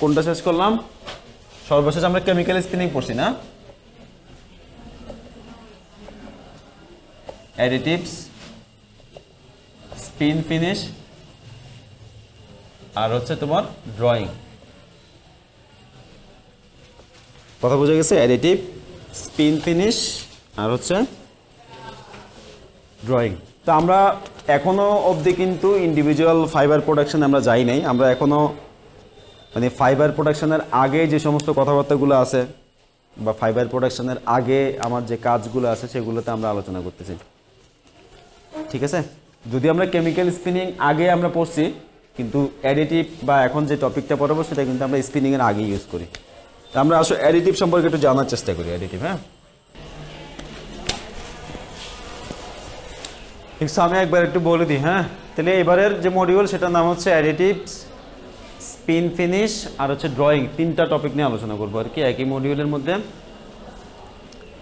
কোনটা শেষ করলাম? সর্বশেষ আমরা কেমিক্যাল স্পিনিং পড়ছি না? অ্যাডিটিভস, স্পিন ফিনিশ, আর হচ্ছে তোমার ড্রয়িং। কথা বোঝা গেছে? অ্যাডিটিভ, স্পিন ফিনিশ আর হচ্ছে ড্রয়িং। তো আমরা এখনো অবধি কিন্তু ইন্ডিভিজুয়াল ফাইবার প্রোডাকশন আমরা যাই নাই। আমরা এখনো মানে ফাইবার প্রোডাকশনের আগে যে সমস্ত কথাবার্তাগুলো আছে বা ফাইবার প্রোডাকশনের আগে আমার যে কাজগুলো আছে সেগুলোতে আমরা আলোচনা করতেছি, ঠিক আছে? যদি আমরা কেমিক্যাল স্পিনিং আগে আমরা পড়ছি, কিন্তু অ্যাডিটিভ বা এখন যে টপিকটা পড়াবো সেটা কিন্তু আমরা স্পিনিংয়ের আগে ইউজ করি। তো আমরা আসলে অ্যাডিটিভ সম্পর্কে একটু জানার চেষ্টা করি। অ্যাডিটিভ, হ্যাঁ, ঠিক আমি একবার একটু বলে দিই। হ্যাঁ, তাহলে এবারের যে মডিউল সেটার নাম হচ্ছে অ্যাডিটিভস, স্পিন ফিনিশ আর হচ্ছে ড্রয়িং। 3টা টপিক নিয়ে আলোচনা করবো আর কি একই মডিউলের মধ্যে।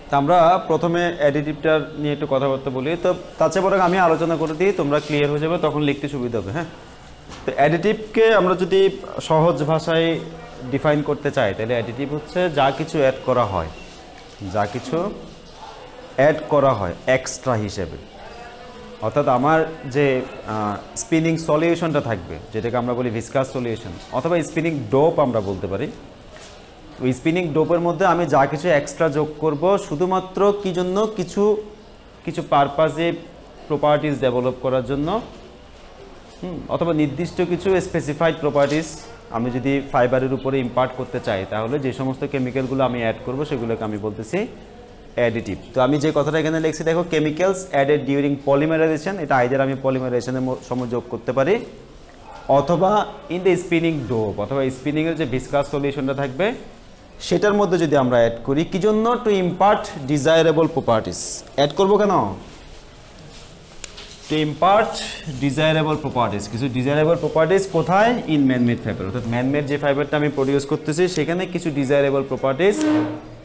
তা আমরা প্রথমে অ্যাডিটিভটা নিয়ে একটু কথাবার্তা বলি। তো তার চেয়ে বরং আমি আলোচনা করে দিই, তোমরা ক্লিয়ার হয়ে যাবে, তখন লিখতে সুবিধা হবে। হ্যাঁ, তো অ্যাডিটিভকে আমরা যদি সহজ ভাষায় ডিফাইন করতে চাই তাহলে অ্যাডিটিভ হচ্ছে যা কিছু অ্যাড করা হয়, যা কিছু অ্যাড করা হয় এক্সট্রা হিসেবে। অর্থাৎ আমার যে স্পিনিং সলিউশনটা থাকবে, যেটাকে আমরা বলি ভিসকাস সলিউশন অথবা স্পিনিং ডোপ আমরা বলতে পারি, ওই স্পিনিং ডোপের মধ্যে আমি যা কিছু এক্সট্রা যোগ করব শুধুমাত্র কি জন্য, কিছু কিছু পারপাজে প্রপার্টিজ ডেভেলপ করার জন্য, অথবা নির্দিষ্ট কিছু স্পেসিফাইড প্রপার্টিজ আমি যদি ফাইবারের উপরে ইম্পার্ট করতে চাই, তাহলে যে সমস্ত কেমিক্যালগুলো আমি অ্যাড করব সেগুলোকে আমি বলতেছি অ্যাডিটিভ। তো আমি যে কথাটা এখানে লিখছি দেখো, কেমিক্যালস অ্যাডেড ডিউরিং পলিমারাইজেশন, এটা আইদার আমি পলিমারাইজেশনের সময় যোগ করতে পারি অথবা ইন দ্য স্পিনিং ডোপ, অথবা স্পিনিংয়ের যে ভিসকাস সলিউশনটা থাকবে সেটার মধ্যে যদি আমরা অ্যাড করি। কি জন্য? To impart desirable properties. Add করবো কেন? To impart desirable properties. কিছু ডিজায়ারেবল প্রপার্টিস কোথায়? In manmade fibre. অর্থাৎ ম্যানমেড যে ফাইবারটা আমি প্রডিউস করতেছি সেখানে কিছু ডিজায়ারেবল প্রপার্টিস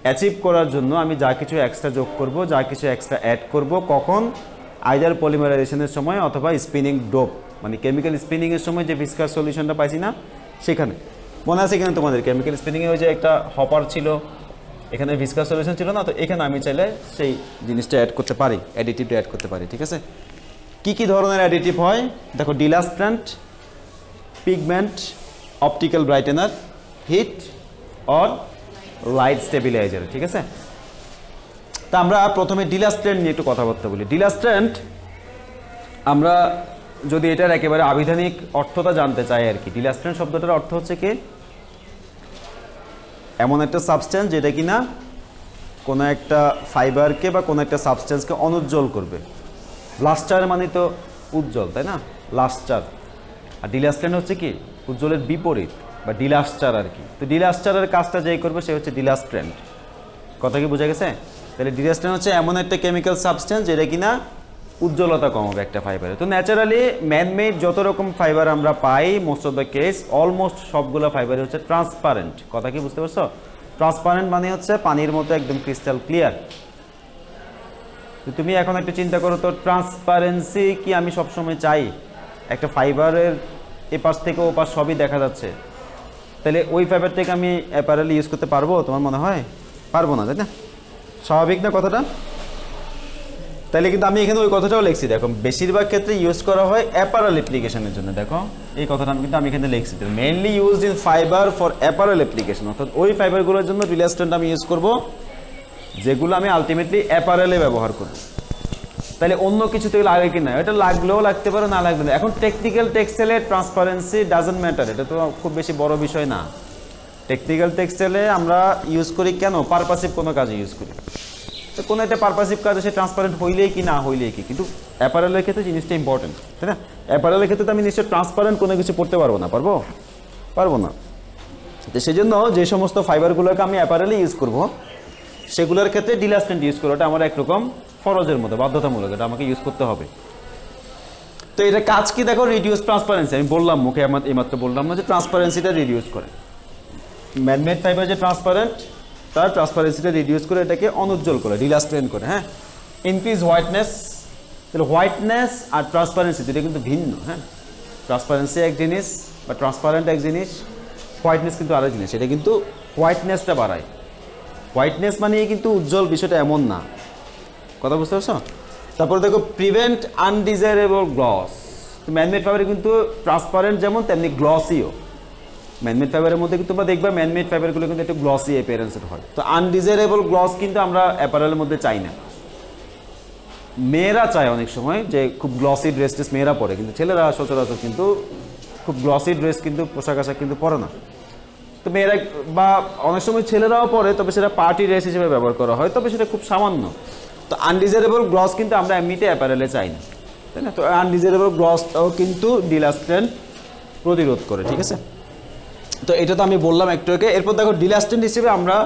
অ্যাচিভ করার জন্য আমি যা কিছু এক্সট্রা যোগ করব, যা কিছু এক্সট্রা অ্যাড করব, কখন? আইদার পলিমারাইজেশনের সময় অথবা স্পিনিং ডোপ, মানে কেমিক্যাল স্পিনিংয়ের সময় যে ভিসকাস সলিউশনটা পাইছি না সেখানে। মনে আছে এখানে তোমাদের কেমিক্যাল স্পিনিংয়ে ওই যে একটা হপার ছিল, এখানে ভিসকাস সলিউশন ছিল না, তো এখানে আমি চাইলে সেই জিনিসটা অ্যাড করতে পারি, অ্যাডিটিভটা অ্যাড করতে পারি, ঠিক আছে? কি কি ধরনের অ্যাডিটিভ হয় দেখো, delustrant, pigment, optical brightener, heat or light stabilizer, ঠিক আছে? তা আমরা প্রথমে ডিলাস্ট্যান্ট নিয়ে একটু কথাবার্তা বলি। ডিলাস্ট্যান্ট আমরা যদি এটার একেবারে আবিধানিক অর্থটা জানতে চাই আর কি, ডিলাস্ট্যান্ট শব্দটার অর্থ হচ্ছে কি, এমন একটা সাবস্টেন্স যেটা কিনা কোনো একটা ফাইবারকে বা কোনো একটা সাবস্টেন্সকে অনুজ্জ্বল করবে। লাস্টার মানে তো উজ্জ্বল, তাই না? লাস্টার। আর ডিলাস্ট্যান্ট হচ্ছে কি উজ্জ্বলের বিপরীত বা ডিলাস্টার আর কি। তো ডিলাস্টারের কাজটা যেই করবে সে হচ্ছে ডিলাস্ট্যান্ট। কথা কি বোঝা গেছে? তাহলে ডিলাস্ট্যান্ট হচ্ছে এমন একটা কেমিক্যাল সাবস্টেন্স যেটা কিনা উজ্জ্বলতা কমাবে একটা ফাইবারে। তো ন্যাচারালি ম্যানমেড যত রকম ফাইবার আমরা পাই, most of the case almost সবগুলো ফাইবারে হচ্ছে ট্রান্সপারেন্ট। কথা কি বুঝতে পারছো? ট্রান্সপারেন্ট মানে হচ্ছে পানির মতো একদম ক্রিস্টাল ক্লিয়ার। তুমি এখন একটু চিন্তা করো তো, ট্রান্সপারেন্সি কি আমি সবসময় চাই? একটা ফাইবারের এপাশ থেকে ওপাশ সবই দেখা যাচ্ছে, তাহলে ওই ফাইবারটাকে আমি অ্যাপারেলি ইউজ করতে পারবো? তোমার মনে হয় পারবো না, তাই না? স্বাভাবিক না কথাটা? তাহলে কিন্তু আমি এখানে ওই কথাটাও লিখছি, দেখো বেশিরভাগ ক্ষেত্রে ইউজ করা হয় অ্যাপারেল অ্যাপ্লিকেশনের জন্য। দেখো এই কথাটা আমি এখানে লিখছি, mainly used in fibre for apparel application. অর্থাৎ ওই ফাইবারগুলোর জন্য ডিলাস্ট্যান্ট আমি ইউজ করব যেগুলো আমি আলটিমেটলি অ্যাপারেলে ব্যবহার করব। তাহলে অন্য কিছু থেকে লাগে কি না, এটা লাগলেও লাগতে পারে, না লাগবে না। এখন টেকনিক্যাল টেক্সটাইলে ট্রান্সপারেন্সি ডাজন্ট ম্যাটার, এটা তো খুব বেশি বড় বিষয় না। টেকনিক্যাল টেক্সটাইলে আমরা ইউজ করি কেন? পারপাসিভ কোনো কাজে ইউজ করি। তো কোনো একটা পারপাসিভ কাজে সে ট্রান্সপারেন্ট হইলেই কি না হইলেই কি, কিন্তু অ্যাপারেলের ক্ষেত্রে জিনিসটা ইম্পর্টেন্ট, তাই না? অ্যাপারেলের ক্ষেত্রে তো আমি নিশ্চয় ট্রান্সপারেন্ট কোনো কিছু পড়তে পারবো না, পারবো না। তো সেই জন্য যে সমস্ত ফাইবারগুলোকে আমি অ্যাপারেলে ইউজ করব সেগুলোর ক্ষেত্রে ডিলাস্ট্যান্ট ইউজ করাটা আমার একরকম ফরজের মতো, বাধ্যতামূলক, এটা আমাকে ইউজ করতে হবে। তো এটা কাজ কি দেখো, রিডিউস ট্রান্সপারেন্সি। আমি বললাম মুখে এইমাত্র বললাম না যে ট্রান্সপারেন্সিটা রিডিউস করে। ম্যানমেড ফাইবার যে ট্রান্সপারেন্ট, তার ট্রান্সপারেন্সিটা রিডিউস করে এটাকে অনুজ্জ্বল করে, ডিলাস্ট্রেন্ট করে। হ্যাঁ, ইনক্রিজ হোয়াইটনেস। তাহলে হোয়াইটনেস আর ট্রান্সপারেন্সি দুটো কিন্তু ভিন্ন। হ্যাঁ, ট্রান্সপারেন্সি এক জিনিস বা ট্রান্সপারেন্ট এক জিনিস, হোয়াইটনেস কিন্তু আরেক জিনিস, এটা কিন্তু হোয়াইটনেসটা বাড়ায়। হোয়াইটনেস মানে কিন্তু উজ্জ্বল, বিষয়টা এমন না, কথা বুঝতে পারছো? তারপরে দেখো প্রিভেন্ট আনডিজায়ারেবল গ্লস। ম্যানমেড ফাইবারে কিন্তু ট্রান্সপারেন্ট যেমন তেমনি গ্লসিও। ম্যানমেড ফাইবারের মধ্যে কিন্তু তোমরা দেখবা ম্যানমেড ফাইবারগুলো কিন্তু একটু গ্লসি অ্যাপিয়ারেন্সের হয়। তো আনডিজায়ারেবল গ্লস কিন্তু আমরা অ্যাপারেলের মধ্যে চাই না। মেয়েরা চায় অনেক সময় যে খুব গ্লসি ড্রেস টেস মেয়েরা পরে, কিন্তু ছেলেরা সচরাচর কিন্তু খুব গ্লসি ড্রেস কিন্তু পোশাক আশাক কিন্তু পরে না। তো মেয়েরা বা অনেক সময় ছেলেরাও পরে, তবে সেটা পার্টি ড্রেস হিসেবে ব্যবহার করা হয়, তবে সেটা খুব সামান্য। তো আনডিজায়ারেবল গ্লস কিন্তু আমরা এমনিতে অ্যাপারেলে চাই না, তাই না? তো আনডিজায়ারেবল গ্লসটাও কিন্তু ডিলাস্টেন্ট প্রতিরোধ করে, ঠিক আছে? তো এটা তো আমি বললাম একটু আগে। এরপর দেখো ডিলাস্টেন্ট হিসেবে আমরা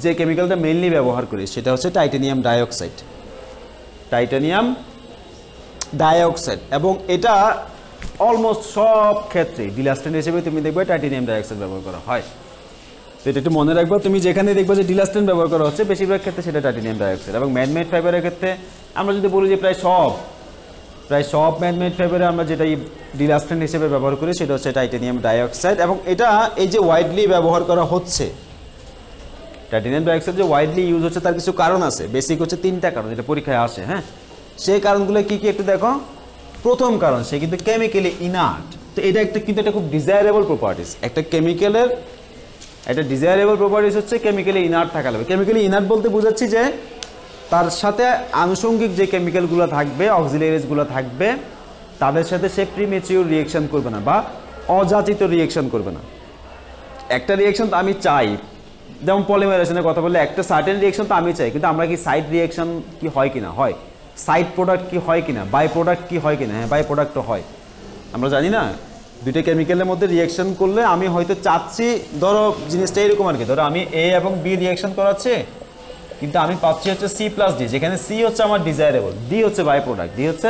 যে কেমিক্যালটা মেইনলি ব্যবহার করি সেটা হচ্ছে টাইটানিয়াম ডাইঅক্সাইড। টাইটানিয়াম ডাইঅক্সাইড, এবং এটা অলমোস্ট সব ক্ষেত্রে ডিলাস্টেন্ট হিসেবে তুমি দেখবে টাইটানিয়াম ডাইঅক্সাইড ব্যবহার করা হয়। তো এটা একটু মনে রাখবো, তুমি যেখানে দেখবে যে ডিলাস্টেন্ট ব্যবহার করা হচ্ছে বেশিরভাগ ক্ষেত্রে সেটা টাইটানিয়াম ডাইঅক্সাইড। এবং ম্যানমেড ফাইবারের ক্ষেত্রে আমরা যদি বলি যে প্রায় সব ম্যানমেড ফাইবারে আমরা যেটা ডিলাস্টেন্ট হিসেবে ব্যবহার করি সেটা হচ্ছে টাইটানিয়াম ডাইঅক্সাইড। এবং এটা এই যে ওয়াইডলি ব্যবহার করা হচ্ছে, টাইটানিয়াম ডাইঅক্সাইড যে ওয়াইডলি ইউজ হচ্ছে তার কিছু কারণ আছে। বেসিক হচ্ছে 3টা কারণ, যেটা পরীক্ষায় আসে। হ্যাঁ, সেই কারণগুলো কি কি একটু দেখো। প্রথম কারণ, সে কিন্তু কেমিক্যালি ইনার্ট। তো এটা কিন্তু একটা খুব ডিজায়ারেবল প্রপার্টিস। একটা কেমিক্যালের একটা ডিজায়ারেবল প্রপার্টিস হচ্ছে কেমিক্যালি ইনার্ট থাকা লাগবে। কেমিক্যালি ইনার্ট বলতে বোঝাচ্ছি যে তার সাথে আনুষঙ্গিক যে কেমিক্যালগুলো থাকবে, অক্সিলারিজগুলো থাকবে, তাদের সাথে সে প্রিমেচিউর রিয়েকশন করবে না বা অযাচিত রিয়েকশন করবে না। একটা রিয়েকশন তো আমি চাই, যেমন পলিমারাইজেশনের কথা বললে একটা সার্টেন রিয়েকশন তো আমি চাই, কিন্তু আমরা কি সাইড রিয়েকশন কি হয় কিনা, হয় সাইড প্রোডাক্ট কি হয় কিনা, বাই প্রোডাক্ট কি হয় কিনা? হ্যাঁ, বাই প্রোডাক্টও হয়। আমরা জানি না দুইটা কেমিক্যালের মধ্যে রিয়েকশন করলে আমি হয়তো চাচ্ছি, ধরো জিনিসটা এরকম আর কি, ধরো আমি এ এবং বি রিয়েকশন করাচ্ছি, কিন্তু আমি পাচ্ছি হচ্ছে C+D, যেখানে সি হচ্ছে আমার ডিজায়ারেবল, ডি হচ্ছে বাই প্রোডাক্ট, ডি হচ্ছে।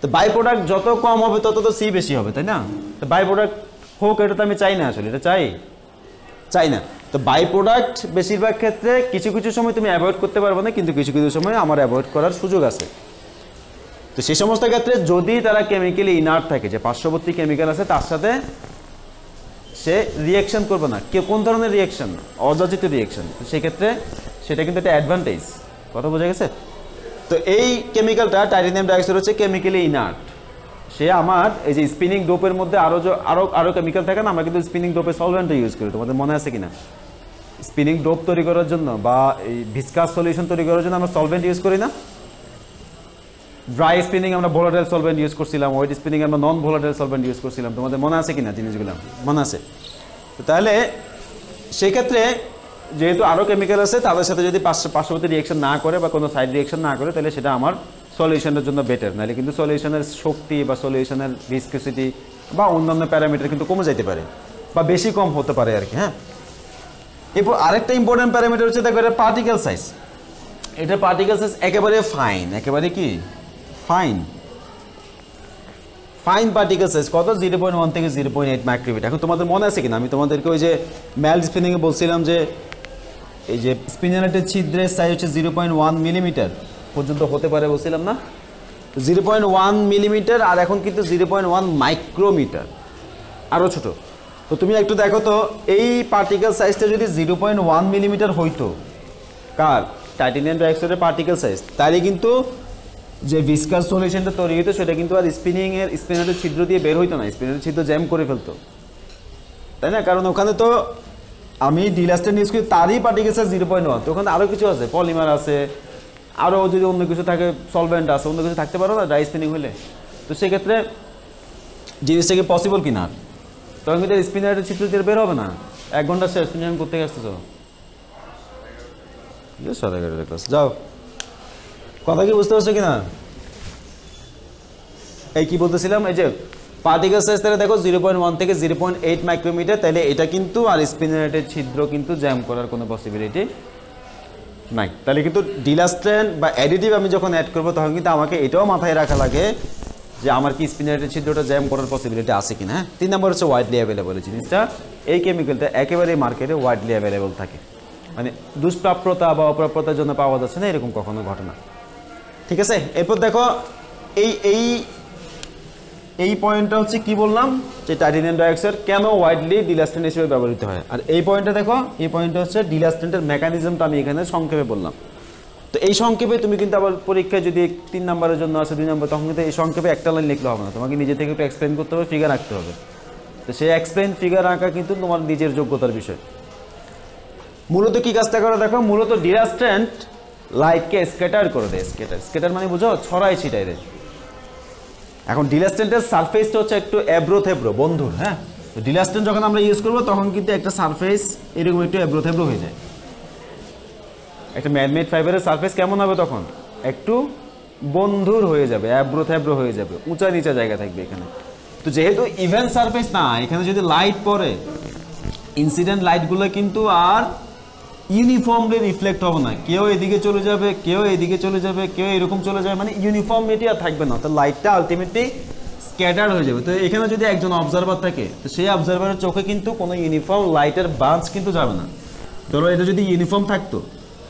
তো বাই প্রোডাক্ট যত কম হবে তত তো সি বেশি হবে, তাই না? তো বাই প্রোডাক্ট হোক, এটা তো আমি চাই না, আসলে এটা চাই না। তো বাই প্রোডাক্ট বেশিরভাগ ক্ষেত্রে কিছু কিছু সময় তুমি অ্যাভয়েড করতে পারবে না, কিন্তু কিছু কিছু সময় আমার অ্যাভয়েড করার সুযোগ আছে। তো সেই সমস্ত ক্ষেত্রে যদি তারা কেমিক্যালি ইনার্ট থাকে, যে পার্শ্ববর্তী কেমিক্যাল আছে তার সাথে সে রিয়েকশন করবে না। কোন ধরনের রিয়েকশন? অযাচিত রিয়েকশন। তো সেক্ষেত্রে সেটা কিন্তু একটা অ্যাডভান্টেজ। কথা বোঝা গেছে? তো এই কেমিক্যালটা টাইটানিয়াম ডাইঅক্সাইড হচ্ছে কেমিক্যালি ইনার্ট। সে আমার এই যে স্পিনিং ডোপের মধ্যে আরও কেমিক্যাল থাকে না, আমরা কিন্তু স্পিনিং ডোপে সলভেন্ট ইউজ করি, তোমাদের মনে আছে কিনা? স্পিনিং ডোপ তৈরি করার জন্য বা এই ভিসকাস সলিউশন তৈরি করার জন্য আমরা সলভেন্ট ইউজ করি না? ড্রাই স্পিনিং আমরা ভোলাটাইল সলভেন্ট ইউজ করছিলাম, ওয়েট স্পিনিং আমরা নন ভোলাটাইল সলভেন্ট ইউজ করছিলাম, তোমাদের মনে আছে কিনা জিনিসগুলো? মনে আছে। তো তাহলে সেই ক্ষেত্রে যেহেতু আরও কেমিক্যাল আছে, তাদের সাথে যদি পার্শ্ববর্তী রিয়েকশন না করে বা কোনো সাইড রিয়েকশন না করে, তাহলে সেটা আমার সলিউশনের জন্য বেটার। নাহলে কিন্তু সলিউশনের শক্তি বা সলিউশনের ভিসকোসিটি বা অন্যান্য প্যারামিটার কিন্তু কমে যেতে পারে বা বেশি কম হতে পারে আর কি। হ্যাঁ, এরপর আরেকটা ইম্পর্টেন্ট প্যারামিটার হচ্ছে দেখো এটা পার্টিকেল সাইজ। এটা পার্টিকেল সাইজ একেবারে ফাইন, একেবারে কি ফাইন পার্টিকেল সাইজ কত? 0.1 থেকে 0.8 মাইক্রোমিটার। এখন তোমাদের মনে আছে কিনা আমি তোমাদেরকে ওই যে ম্যাল্ট স্পিনিংয়ে বলছিলাম যে এই যে স্পিনারেটের ছিদ্রের সাইজ হচ্ছে 0.1 মিলিমিটার পর্যন্ত হতে পারে বলছিলাম না? 0.1 মিলিমিটার, আর এখন কিন্তু 0.1 মাইক্রোমিটার, আরও ছোট। তো তুমি একটু দেখো তো, এই পার্টিকেল সাইজটা যদি 0.1 মিলিমিটার হইতো, কার? টাইটানিয়াম ডাইঅক্সাইডের পার্টিকেল সাইজ, তাহলে কিন্তু যে ভিসকাস সলিউশনটা তৈরি হতো সেটা কিন্তু আর স্পিনারের ছিদ্র দিয়ে বের হইতো না, স্পিনারের ছিদ্র জ্যাম করে ফেলতো, তাই না? কারণ ওখানে তো আমি ডিলাস্টেন্ট ইউজ করি, তারই পার্টিকেল সাইজ 0.1। তো ওখানে আরও কিছু আছে, পলিমার আছে, আরও যদি অন্য কিছু থাকে, সলভেন্ট আছে, অন্য কিছু থাকতে পারো না ড্রাই স্পিনিং হলে। তো সেক্ষেত্রে জিনিসটা কি পসিবল কিনা? তখন কিন্তু স্পিনারের ছিদ্র দিয়ে বের হবে না। 1 ঘন্টা শেষ, তুমি আমি করতে আসতেছো, যাও। কথা কি বুঝতে পারছো কিনা? এই কি বলতেছিলাম, এই যে পার্টিকেল সাইজ তাহলে দেখো 0.1 থেকে 0.8 মাইক্রোমিটার, তাহলে এটা কিন্তু আর স্পিনারেটের ছিদ্র কিন্তু জ্যাম করার কোনো পসিবিলিটি নাই। তাহলে কিন্তু ডিলাস্টেন্ট বা অ্যাডিটিভ আমি যখন অ্যাড করবো তখন কিন্তু আমাকে এটাও মাথায় রাখা লাগে যে আমার কি স্পিনারেটের ছিদ্রটা জ্যাম করার পসিবিলিটি আছে কিনা। হ্যাঁ, 3 নম্বর হচ্ছে ওয়াইডলি অ্যাভেলেবল জিনিসটা। এই কেমিক্যালটা একেবারেই মার্কেটে ওয়াইডলি অ্যাভেলেবল থাকে, মানে দুষ্প্রাপ্যতা বা অপ্রাপ্যতার জন্য পাওয়া যাচ্ছে না এরকম কখনো ঘটনা। ঠিক আছে, এরপর দেখো এই পয়েন্টটা হচ্ছে কি বললাম, যে টাইটানিয়াম ডাইঅক্সাইড কেন ওয়াইডলি ডিলাস্টেন্ট হিসেবে ব্যবহৃত হয়। আর এই পয়েন্টটা দেখো, এই পয়েন্টটা হচ্ছে ডিলাস্টেন্টের মেকানিজমটা আমি এখানে সংক্ষেপে বললাম। তো এই সংক্ষেপে তুমি কিন্তু আবার পরীক্ষায় যদি 3 নম্বরের জন্য আছে 2 নম্বর, তখন কিন্তু এই সংক্ষেপে একটা লাইন লিখলে হবে না, তোমাকে নিজে থেকে একটু এক্সপ্লেন করতে হবে, ফিগার আঁকতে হবে। তো সেই এক্সপ্লেন ফিগার আঁকা কিন্তু তোমার নিজের যোগ্যতার বিষয়। মূলত কি কাজটা করে দেখো, মূলত ডিলাস্টেন্ট লাইটকে স্ক্যাটার করে দেয়। স্ক্যাটার মানে বুঝো, ছড়াই ছিটাই দেয়। এখন ডিলাস্টেন্টের সারফেসটা হচ্ছে একটু এবড়ো থেবড়ো বন্ধুর, হ্যাঁ। তো ডিলাস্টেন্ট যখন আমরা ইউজ করবো তখন কিন্তু একটা সারফেস এরকম একটু এবড়ো থেবড়ো হয়ে যায়। একটা ম্যানমেড ফাইবারের সারফেস কেমন হবে তখন, একটু বন্ধুর হয়ে যাবে, এবড়ো থেবড়ো হয়ে যাবে, উঁচা নিচা জায়গা থাকবে এখানে। তো যেহেতু ইভেন সারফেস না, এখানে যদি লাইট পড়ে, ইনসিডেন্ট লাইটগুলো কিন্তু আর ইউনিফর্মলি রিফ্লেক্ট হবে না, কেউ এদিকে চলে যাবে, কেউ এদিকে চলে যাবে, কেউ এরকম চলে যাবে, মানে ইউনিফর্মিটি আর থাকবে না। তো লাইটটা আলটিমেটলি স্ক্যাটার হয়ে যাবে। তো এখানে যদি একজন অবজারভার থাকে, তো সেই অবজারভারের চোখে কিন্তু কোনো ইউনিফর্ম লাইটের বাঞ্চ কিন্তু যাবে না। ধরো এটা যদি ইউনিফর্ম থাকতো,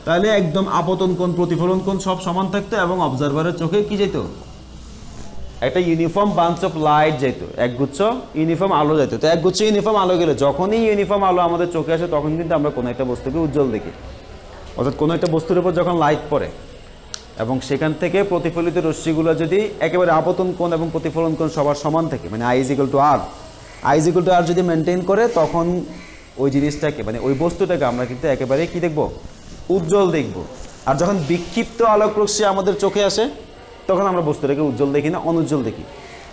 তাহলে একদম আপতন কোণ প্রতিফলন কোণ সব সমান থাকতো, এবং অবজারভারের চোখে কি যেত, একটা ইউনিফর্ম বাঞ্চ অফ লাইট যেত, একগুচ্ছ ইউনিফর্ম আলো যেত। তো একগুচ্ছ ইউনিফর্ম আলো গেলে, যখনই ইউনিফর্ম আলো আমাদের চোখে আসে, তখন কিন্তু আমরা কোনো একটা বস্তুকে উজ্জ্বল দেখি। অর্থাৎ কোনো একটা বস্তুর উপর যখন লাইট পড়ে এবং সেখান থেকে প্রতিফলিত রশ্মিগুলো যদি একেবারে আপতন কোণ এবং প্রতিফলন কোণ সবার সমান থাকে, মানে I = R যদি মেনটেন করে, তখন ওই জিনিসটাকে, মানে ওই বস্তুটাকে আমরা কিন্তু একেবারে কি দেখব, উজ্জ্বল দেখব। আর যখন বিক্ষিপ্ত আলোক রশ্মি আমাদের চোখে আসে, তখন আমরা বস্তুটাকে উজ্জ্বল দেখি না, অনুজ্জ্বল দেখি।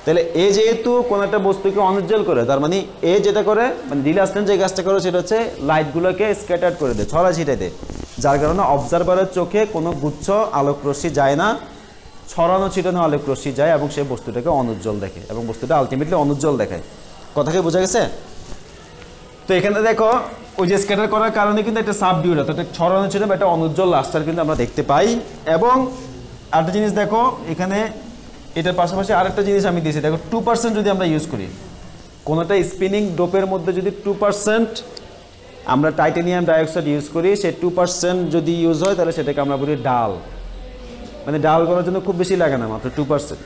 তাহলে এ যেহেতু কোনো একটা বস্তুকে অনুজ্জ্বল করে, তার মানে এ যেটা করে, মানে ডিলাস্টেন্ট যে কাজটা করে, সেটা হচ্ছে লাইটগুলোকে স্ক্যাটার করে দেয়, ছড়া ছিটাই দেয়, যার কারণে অবজারভারের চোখে কোনো গুচ্ছ আলোক রশ্মি যায় না, ছড়ানো ছিটানো আলোক রশ্মি যায়, এবং সেই বস্তুটাকে অনুজ্জ্বল দেখে, এবং বস্তুটা আলটিমেটলি অনুজ্জ্বল দেখায়। কথা কি বোঝা গেছে? তো এখানে দেখো, ওই যে স্ক্যাটার করার কারণে কিন্তু একটা সাবডিউড, অর্থাৎ ছড়ানো ছিটানো একটা অনুজ্জ্বল লাস্টার কিন্তু আমরা দেখতে পাই। এবং আরেকটা জিনিস দেখো, এখানে এটার পাশাপাশি আরেকটা জিনিস আমি দিয়েছি, দেখো 2% যদি আমরা ইউজ করি, কোনোটা স্পিনিং ডোপের মধ্যে যদি 2% আমরা টাইটানিয়াম ডাইঅক্সাইড ইউজ করি, সেই 2% যদি ইউজ হয়, তাহলে সেটাকে আমরা বলি ডাল। মানে ডাল করার জন্য খুব বেশি লাগে না, মাত্র 2%।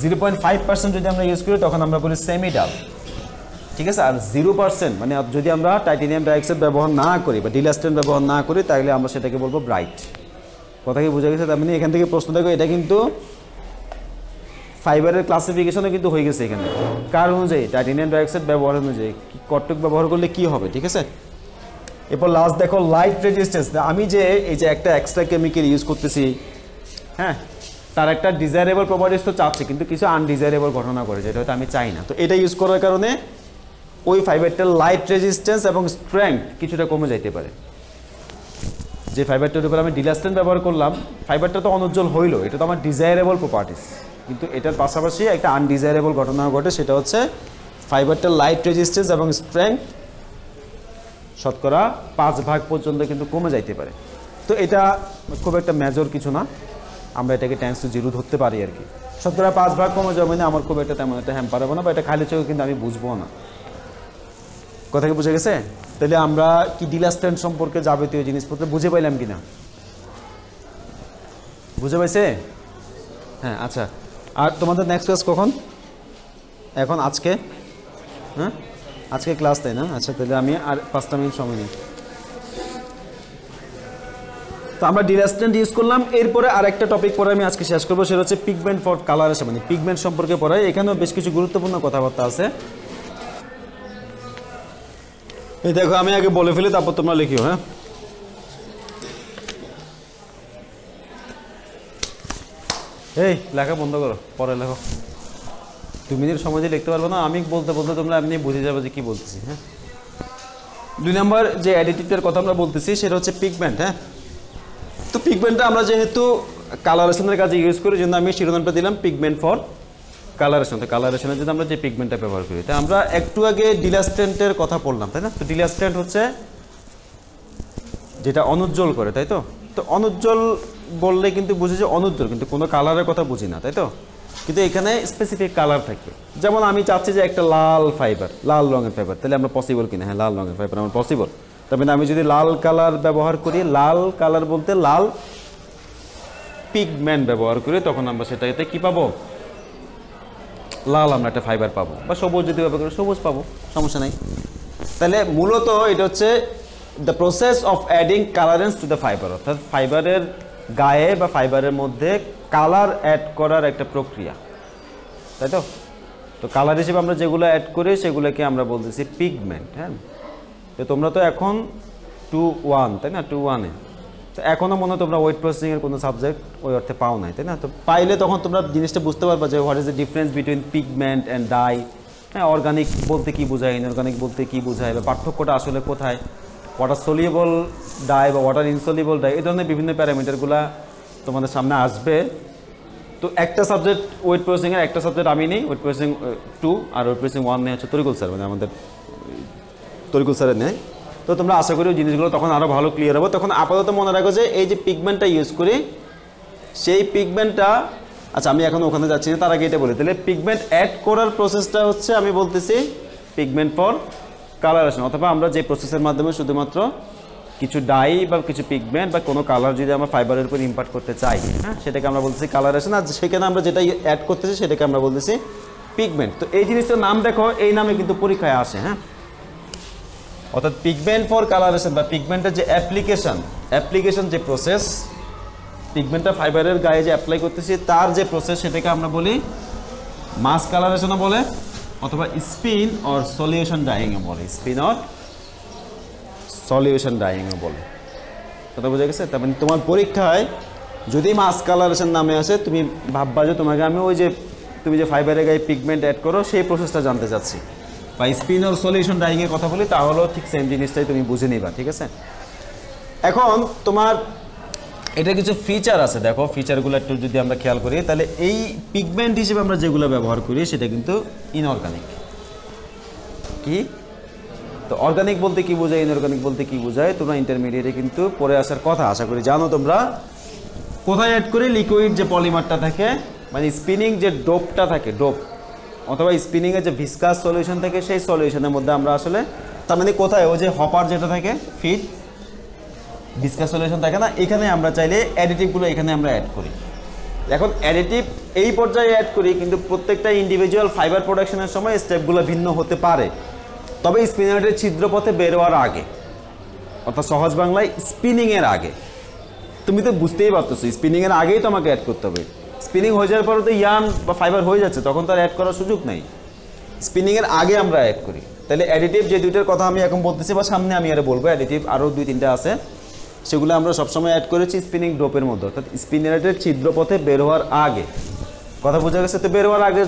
0.5% যদি আমরা ইউজ করি, তখন আমরা বলি সেমি ডাল, ঠিক আছে। আর 0% মানে যদি আমরা টাইটানিয়াম ডাইঅক্সাইড ব্যবহার না করি বা ডিলাস্টেন্ট ব্যবহার না করি, তাহলে আমরা সেটাকে বলবো ব্রাইট। কথা কি বোঝা গেছে? তার মানে এখান থেকে প্রশ্ন দেখো, এটা কিন্তু ফাইবারের ক্লাসিফিকেশনে কিন্তু হয়ে গেছে এখানে, কার অনুযায়ী, টাইটানিয়াম ডাইঅক্সাইড ব্যবহার অনুযায়ী কতটুক ব্যবহার করলে কি হবে, ঠিক আছে। এরপর লাস্ট দেখো, লাইট রেজিস্ট্যান্স। আমি যে এই যে একটা এক্সট্রা কেমিক্যাল ইউজ করতেছি, হ্যাঁ, তার একটা ডিজায়ারেবল প্রপার্টিস তো চাচ্ছে, কিন্তু কিছু আনডিজায়ারেবল ঘটনা করে, যেটা হয়তো আমি চাই না। তো এটা ইউজ করার কারণে ওই ফাইবারটার লাইট রেজিস্ট্যান্স এবং স্ট্রেংথ কিছুটা কমে যাইতে পারে। যে ফাইবারটার উপর আমি ডিলাস্টেন্ট ব্যবহার করলাম, ফাইবারটা তো অনুজ্জ্বল হইলো, এটা তো আমার ডিজায়ারেবল প্রপার্টিস, কিন্তু এটার পাশাপাশি একটা আনডিজায়ারেবল ঘটনা ঘটে, সেটা হচ্ছে ফাইবারটার লাইট রেজিস্ট্যান্স এবং স্ট্রেংথ শতকরা 5% পর্যন্ত কিন্তু কমে যাইতে পারে। তো এটা খুব একটা মেজর কিছু না, আমরা এটাকে 10⁻⁴ ধরতে পারি আর কি। শতকরা 5% কমে যাবে না, আমার খুব একটা তেমন একটা হ্যাম্পার হবে না, বা এটা খালি চোখে কিন্তু আমি বুঝবো না। কথা কি বুঝে গেছে? তাহলে আমরা কি ডিলাস্টেন্ট সম্পর্কে যাবতীয় জিনিসপত্র বুঝে পাইলাম কিনা? বুঝে পাইছে? হ্যাঁ, আচ্ছা। আর তোমাদের নেক্সট ক্লাস কখন? এখন আজকে? হ্যাঁ, আজকে ক্লাস, তাই না? আচ্ছা, তাহলে আমি আর 5টা মিনিট সময় নিই। তো আমরা ডিলাস্টেন্ট ইউজ করলাম। এরপরে আরেকটা টপিক পরে আমি আজকে শেষ করবো, সেটা হচ্ছে পিগমেন্ট ফর কালারেশন, মানে পিগমেন্ট সম্পর্কে পড়াই। এখানেও বেশ কিছু গুরুত্বপূর্ণ কথাবার্তা আছে। এই দেখো, আমি আগে বলে ফেলি, তারপর তোমরা লিখিও। হ্যাঁ, এই লেখা বন্ধ করো, পরে লেখো। 2 মিনিট সময় দিয়ে লিখতে পারবো না, আমি বলতে বলতে তোমরা এমনি বুঝে যাবে যে কি বলতেছি। হ্যাঁ, 2 নম্বর যে অ্যাডিটিভটার কথা আমরা বলতেছি, সেটা হচ্ছে পিগমেন্ট। হ্যাঁ, তো পিগমেন্টটা আমরা যেহেতু কালারেশনের কাজে ইউজ করি, জন্য আমি শিরোনামটা দিলাম পিগমেন্ট ফর কালারেশন। তো কালারেশনের জন্য আমরা যে পিগমেন্টটা ব্যবহার করি, তাই আমরা একটু আগে ডিলাস্টেন্টের কথা পড়লাম, তাই না? তো ডিলাস্টেন্ট হচ্ছে যেটা অনুজ্জ্বল করে, তাই তো? তো অনুজ্জ্বল বললে কিন্তু বুঝি যে অনুজ্জ্বল, কিন্তু কোনো কালারের কথা বুঝি না, তাই তো? কিন্তু এখানে স্পেসিফিক কালার থাকে। যেমন আমি চাচ্ছি যে একটা লাল ফাইবার, লাল রঙের ফাইবার, তাহলে আমরা পসিবল কিনা? হ্যাঁ, লাল রঙের ফাইবার আমার পসিবল। তবে আমি যদি লাল কালার ব্যবহার করি, লাল কালার বলতে লাল পিগমেন্ট ব্যবহার করি, তখন আমরা সেটাতে কি পাবো? লাল আমরা একটা ফাইবার পাবো, বা সবুজ যদি ব্যবহার করি সবুজ পাবো, সমস্যা নাই। তাহলে মূলত এটা হচ্ছে the process of adding colourants to the fibre, অর্থাৎ ফাইবারের গায়ে বা ফাইবারের মধ্যে কালার অ্যাড করার একটা প্রক্রিয়া, তাই তো? তো কালার হিসেবে আমরা যেগুলো অ্যাড করি সেগুলোকে আমরা বলতেছি পিগমেন্ট। হ্যাঁ, তো তোমরা তো এখন 2-1, তাই না? 2-1-এ তো এখনও মনে হয় তোমরা ওয়েট প্রসেসিংয়ের কোনো সাবজেক্ট ওই অর্থে পাও নাই, তাই না? তো পাইলে তখন তোমরা জিনিসটা বুঝতে পারবা যে what is the difference between pigment and dye. হ্যাঁ, অর্গানিক বলতে কী বোঝায়, ইনঅর্গানিক বলতে কী বোঝায়, বা পার্থক্যটা আসলে কোথায়, ওয়াটার সলিউবল ডাই বা ওয়াটার ইনসলিউবল ডাই, এই ধরনের বিভিন্ন প্যারামিটারগুলো তোমাদের সামনে আসবে। তো একটা সাবজেক্ট ওয়েট প্রসেসিংয়ের একটা সাবজেক্ট আমি নিই, ওয়েট প্রসেসিং 2, আর ওয়েট প্রসেসিং 1 নিয়ে হচ্ছে তরিকুল স্যার, মানে আমাদের তরিকুল স্যারের নেয়। তো তোমরা আশা করি ওই জিনিসগুলো তখন আরও ভালো ক্লিয়ার হবে। তখন আপাতত মনে রাখো যে এই যে পিগমেন্টটা ইউজ করি, সেই পিগমেন্টটা, আচ্ছা আমি এখন ওখানে যাচ্ছি না, তার আগে এটা বলি। তাহলে পিগমেন্ট অ্যাড করার প্রসেসটা হচ্ছে আমি বলতেছি পিগমেন্ট ফর কালারেশন, অথবা আমরা যে প্রসেসের মাধ্যমে শুধুমাত্র কিছু ডাই বা কিছু পিগমেন্ট বা কোনো কালার যদি আমরা ফাইবারের উপর ইম্পার্ট করতে চাই, হ্যাঁ, সেটাকে আমরা বলতেছি কালারেশন। আর সেখানে আমরা যেটা অ্যাড করতেছি সেটাকে আমরা বলতেছি পিগমেন্ট। তো এই জিনিসটার নাম দেখো, এই নামে কিন্তু পরীক্ষায় আসে। হ্যাঁ, অর্থাৎ পিগমেন্ট ফর কালারেশন বা পিগমেন্টের যে অ্যাপ্লিকেশন যে প্রসেস, পিগমেন্টটা ফাইবারের গায়ে যে অ্যাপ্লাই করতেছি তার যে প্রসেস, সেটাকে আমরা বলি মাস কালারেশনও বলে, অথবা স্পিন অর সলিউশন ডাইংও বলে, স্পিন অর সলিউশন ডাইংও বলে। কথা বোঝা গেছে? তার মানে তোমার পরীক্ষায় যদি মাস কালারেশন নামে আসে, তুমি ভাববা যে তোমাকে আমি ওই যে তুমি যে ফাইবারের গায়ে পিগমেন্ট অ্যাড করো সেই প্রসেসটা জানতে চাচ্ছি, বা স্পিন অর সলিউশন ডাইংয়ের কথা বলি, তাহলেও ঠিক সেম জিনিসটাই তুমি বুঝে নিবা। ঠিক আছে? এখন তোমার এটা কিছু ফিচার আছে, দেখো ফিচারগুলো একটু যদি আমরা খেয়াল করি, তাহলে এই পিগমেন্ট হিসেবে আমরা যেগুলো ব্যবহার করি সেটা কিন্তু ইনঅর্গানিক। কি তো অর্গানিক বলতে কি বোঝায়, ইনঅর্গানিক বলতে কি বোঝায়, তোমরা ইন্টারমিডিয়েটে কিন্তু পড়ে আসার কথা, আশা করি জানো তোমরা। কোথায় অ্যাড করি? লিকুইড যে পলিমারটা থাকে, মানে স্পিনিং যে ডোপটা থাকে, ডোপ অথবা স্পিনিংয়ের যে ভিসকাস সলিউশন থাকে, সেই সলিউশনের মধ্যে আমরা আসলে, তার মানে কোথায়, ওই যে হপার যেটা থাকে, ফিড ভিসকাস সলিউশন থাকে না, এখানে আমরা চাইলে অ্যাডিটিভগুলো এখানে আমরা অ্যাড করি। এখন অ্যাডিটিভ এই পর্যায়ে অ্যাড করি, কিন্তু প্রত্যেকটা ইন্ডিভিজুয়াল ফাইবার প্রোডাকশনের সময় স্টেপগুলো ভিন্ন হতে পারে। তবে স্পিনারের ছিদ্রপথে বেরোয়ার আগে, অর্থাৎ সহজ বাংলায় স্পিনিংয়ের আগে, তুমি তো বুঝতেই পারতেছো স্পিনিংয়ের আগেই তোমাকে অ্যাড করতে হবে। স্পিনিং হয়ে যাওয়ার পরে তো ইয়ার্ন বা ফাইবার হয়ে যাচ্ছে, তখন তো আর অ্যাড করার সুযোগ নেই। স্পিনিংয়ের আগে আমরা অ্যাড করি। তাহলে অ্যাডিটিভ যে দুইটার কথা আমি এখন বলতেছি, বা সামনে আমি আরে বলবো, অ্যাডিটিভ আরও 2-3টা আছে, সেগুলো আমরা সবসময় অ্যাড করেছি স্পিনিং ডোপের মধ্যে, অর্থাৎ স্পিনারের ছিদ্রপথে বের হওয়ার আগে। কথা বোঝা গেছে? তো বের হওয়ার আগে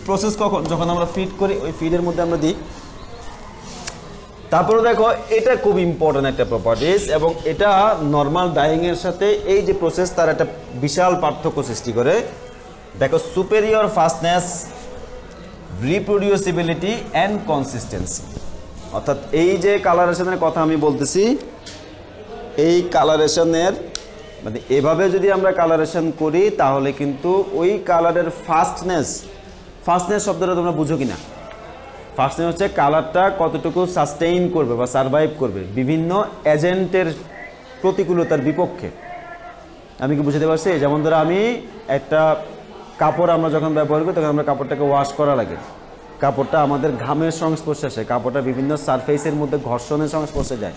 প্রসেস কখন? যখন আমরা ফিড করি, ওই ফিডের মধ্যে আমরা দিই। তারপরে দেখো, এটা খুব ইম্পর্ট্যান্ট একটা প্রপার্টিস, এবং এটা নর্মাল ডাইংয়ের সাথে এই যে প্রসেস, তার একটা বিশাল পার্থক্য সৃষ্টি করে। দেখো, superior fastness, reproducibility and consistency, অর্থাৎ এই যে কালারেশনের কথা আমি বলতেছি, এই কালারেশনের মানে এভাবে যদি আমরা কালারেশন করি, তাহলে কিন্তু ওই কালারের ফাস্টনেস শব্দটা তোমরা বুঝো কি না? ফাস্টনেস হচ্ছে কালারটা কতটুকু সাস্টেইন করবে বা সারভাইভ করবে বিভিন্ন এজেন্টের প্রতিকূলতার বিপক্ষে। আমি কি বুঝতে পারছি? যেমন ধরো, আমি একটা কাপড় আমরা যখন ব্যবহার করি, তখন আমরা কাপড়টাকে ওয়াশ করা লাগে, কাপড়টা আমাদের ঘামের সংস্পর্শে আসে, কাপড়টা বিভিন্ন সারফেসের মধ্যে ঘর্ষণের সংস্পর্শে যায়।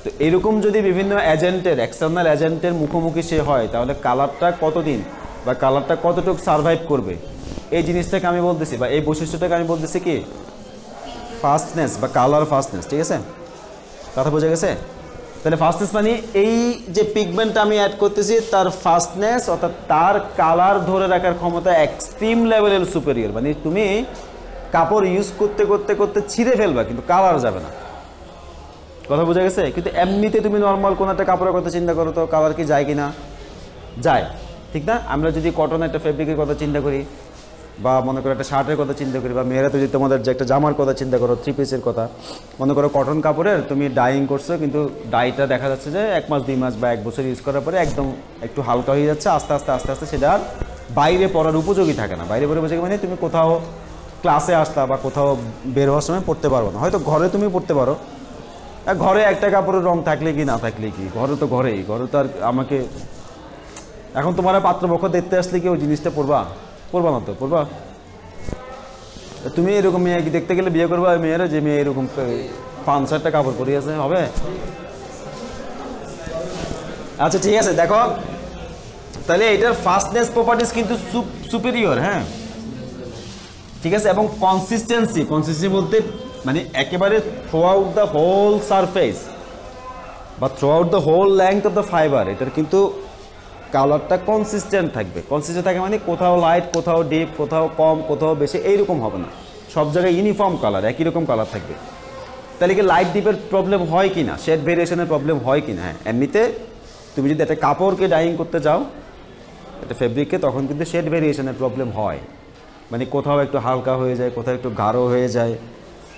তো এরকম যদি বিভিন্ন এজেন্টের, এক্সটার্নাল এজেন্টের মুখোমুখি সে হয়, তাহলে কালারটা কতদিন বা কালারটা কতটুকু সারভাইভ করবে, এই জিনিসটাকে আমি বলতেছি, বা এই বৈশিষ্ট্যটাকে আমি বলতেছি কি? ফাস্টনেস বা কালার ফাস্টনেস। ঠিক আছে? কথা বোঝা গেছে? তাহলে ফাস্টনেস মানে এই যে পিগমেন্টটা আমি অ্যাড করতেছি, তার ফাস্টনেস অর্থাৎ তার কালার ধরে রাখার ক্ষমতা এক্সট্রিম লেভেলের সুপেরিয়র। মানে তুমি কাপড় ইউজ করতে করতে করতে ছিঁড়ে ফেলবা, কিন্তু কালার যাবে না। কথা বোঝা গেছে? কিন্তু এমনিতে তুমি নর্মাল কোনো একটা কাপড়ের কথা চিন্তা করো তো, কালার কি যায় কি না? যায়, ঠিক না? আমরা যদি কটন একটা ফেব্রিকের কথা চিন্তা করি, বা মনে করো একটা শার্টের কথা চিন্তা করি, বা মেয়েরা তো যদি তোমাদের যে একটা জামার কথা চিন্তা করো, 3 পিসের কথা, মনে করো কটন কাপড়ের তুমি ডাইং করছো, কিন্তু ডাইটা দেখা যাচ্ছে যে 1 মাস 2 মাস বা 1 বছর ইউজ করার পরে একদম একটু হালকা হয়ে যাচ্ছে, আস্তে আস্তে সেটা আর বাইরে পরার উপযোগী থাকে না। বাইরে পরে উপযোগী মানে তুমি কোথাও ক্লাসে আসলা বা কোথাও বের হওয়ার সময় পড়তে পারবো না। হয়তো ঘরে তুমি পড়তে পারো, ঘরে একটা কাপড়ের রং থাকলে কি না থাকলে কি, ঘরে তো ঘরে তো আর আমাকে এখন তোমার পাত্রপক্ষ দেখতে আসলে কি ওই জিনিসটা পরবা না? তো পরবা তুমি এরকম মেয়ে কি দেখতে গেলে বিয়ে করবে মেয়েরা, যে মেয়ে এরকম 5-7টা কাপড় পরে আছে, হবে? আচ্ছা ঠিক আছে, দেখো তাহলে এটার ফাস্টনেস প্রপার্টিস কিন্তু সুপিরিয়র, হ্যাঁ ঠিক আছে। এবং কনসিস্টেন্সি বলতে মানে একেবারে throughout the whole surface বা throughout the whole length of the fibre, এটার কিন্তু কালারটা কনসিস্টেন্ট থাকবে। কনসিস্টেন্ট থাকে মানে কোথাও লাইট, কোথাও ডিপ, কোথাও কম, কোথাও বেশি, এইরকম হবে না, সব জায়গায় ইউনিফর্ম কালার, একই রকম কালার থাকবে। তাহলে কি লাইট ডিপের প্রবলেম হয় কি না, শেড ভেরিয়েশনের প্রবলেম হয় কি না? হ্যাঁ, এমনিতে তুমি যদি একটা কাপড়কে ডাইং করতে যাও, একটা ফেব্রিককে, তখন কিন্তু শেড ভেরিয়েশনের প্রবলেম হয়, মানে কোথাও একটু হালকা হয়ে যায়, কোথাও একটু গাঢ় হয়ে যায়,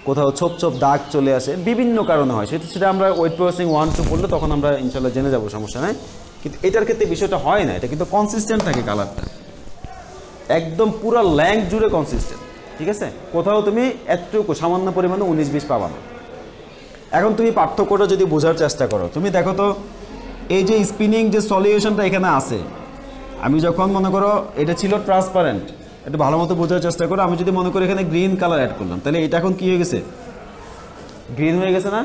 কোথাও ছোপ ছোপ দাগ চলে আসে, বিভিন্ন কারণে হয়। সেটা আমরা ওয়েট প্রসেসিং 1-2 পড়লে তখন আমরা ইনশাল্লাহ জেনে যাবো, সমস্যা নাই। কিন্তু এটার ক্ষেত্রে বিষয়টা হয় না, এটা কিন্তু কনসিস্টেন্ট থাকে কালারটা, একদম পুরো ল্যাংথ জুড়ে কনসিস্টেন্ট, ঠিক আছে। কোথাও তুমি এতটুকু সামান্য পরিমাণে 19-20 পাবা না। এখন তুমি পার্থক্যটা যদি বোঝার চেষ্টা করো, তুমি দেখো তো এই যে স্পিনিং যে সলিউশনটা এখানে আছে, আমি যখন মনে করো এটা ছিল ট্রান্সপারেন্ট, এটা ভালো মতো বোঝার চেষ্টা করো। আমি যদি মনে করি এখানে গ্রিন কালার অ্যাড করলাম, তাহলে এটা এখন কি হয়ে গেছে? গ্রিন হয়ে গেছে না?